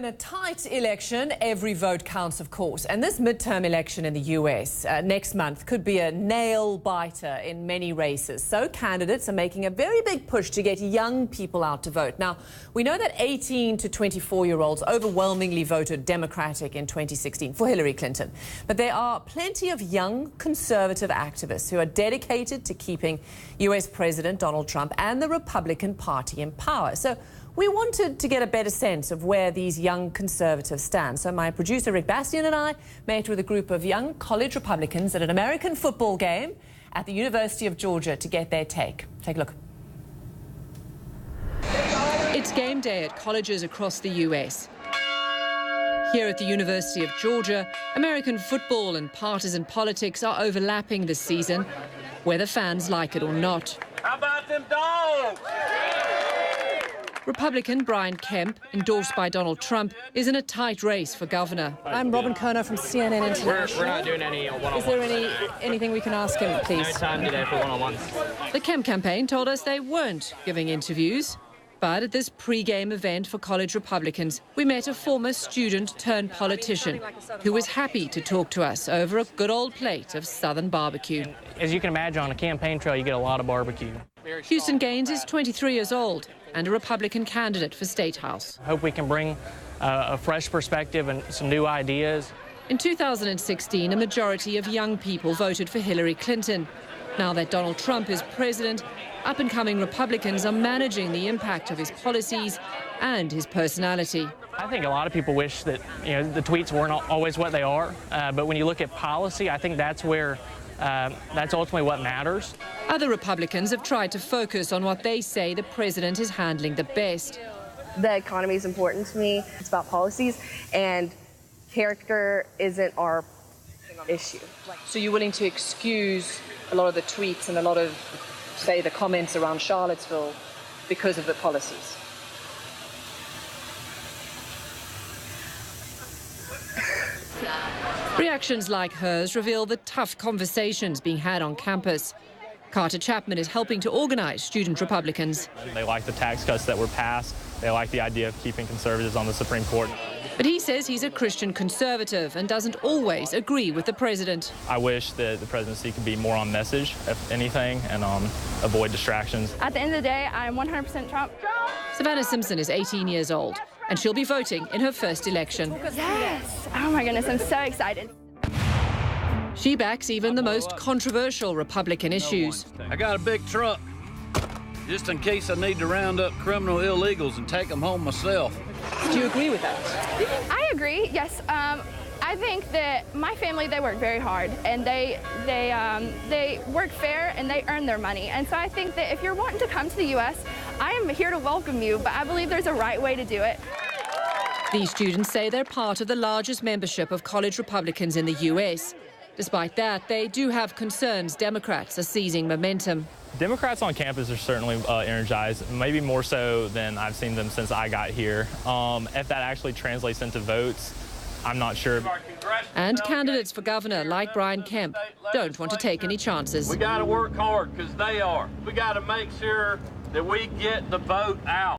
in a tight election, every vote counts, of course. And this midterm election in the US next month could be a nail-biter in many races. So candidates are making a very big push to get young people out to vote. Now, we know that 18 to 24-year-olds overwhelmingly voted Democratic in 2016 for Hillary Clinton. But there are plenty of young conservative activists who are dedicated to keeping US President Donald Trump and the Republican Party in power. So we wanted to get a better sense of where these young conservatives stand. So my producer Rick Bastian and I met with a group of young college Republicans at an American football game at the University of Georgia to get their take. Take a look. It's game day at colleges across the US. Here at the University of Georgia, American football and partisan politics are overlapping this season, whether fans like it or not. How about them dogs? Republican Brian Kemp, endorsed by Donald Trump, is in a tight race for governor. I'm Robin Kerner from CNN International. We're not doing any one-on-ones. Is there anything we can ask him, please? No time today for one-on-ones. The Kemp campaign told us they weren't giving interviews. But at this pre-game event for college Republicans, we met a former student-turned-politician who was happy to talk to us over a good old plate of Southern barbecue. As you can imagine, on a campaign trail, you get a lot of barbecue. Houston Gaines is 23 years old and a Republican candidate for State House. I hope we can bring a fresh perspective and some new ideas. In 2016, a majority of young people voted for Hillary Clinton. Now that Donald Trump is president, up-and-coming Republicans are managing the impact of his policies and his personality. I think a lot of people wish that the tweets weren't always what they are, but when you look at policy, I think that's where that's ultimately what matters. Other Republicans have tried to focus on what they say the president is handling the best. The economy is important to me. It's about policies, and character isn't our issue. So you're willing to excuse a lot of the tweets and a lot of, say, the comments around Charlottesville because of the policies? Reactions like hers reveal the tough conversations being had on campus. Carter Chapman is helping to organize student Republicans. They like the tax cuts that were passed. They like the idea of keeping conservatives on the Supreme Court. But he says he's a Christian conservative and doesn't always agree with the president. I wish that the presidency could be more on message, if anything, and avoid distractions. At the end of the day, I'm 100% Trump. Savannah Simpson is 18 years old, and she'll be voting in her first election. Yes! Oh my goodness, I'm so excited. She backs even the most controversial Republican issues. I got a big truck, just in case I need to round up criminal illegals and take them home myself. Do you agree with that? I agree, yes. I think that my family, they work very hard, and they work fair, and they earn their money. And so I think that if you're wanting to come to the U.S., I am here to welcome you, but I believe there's a right way to do it. These students say they're part of the largest membership of college Republicans in the U.S. Despite that, they do have concerns Democrats are seizing momentum. Democrats on campus are certainly energized, maybe more so than I've seen them since I got here. If that actually translates into votes, I'm not sure. And candidates for governor, like Brian Kemp, don't want to take any chances. We got to work hard because they are. We got to make sure that we get the vote out.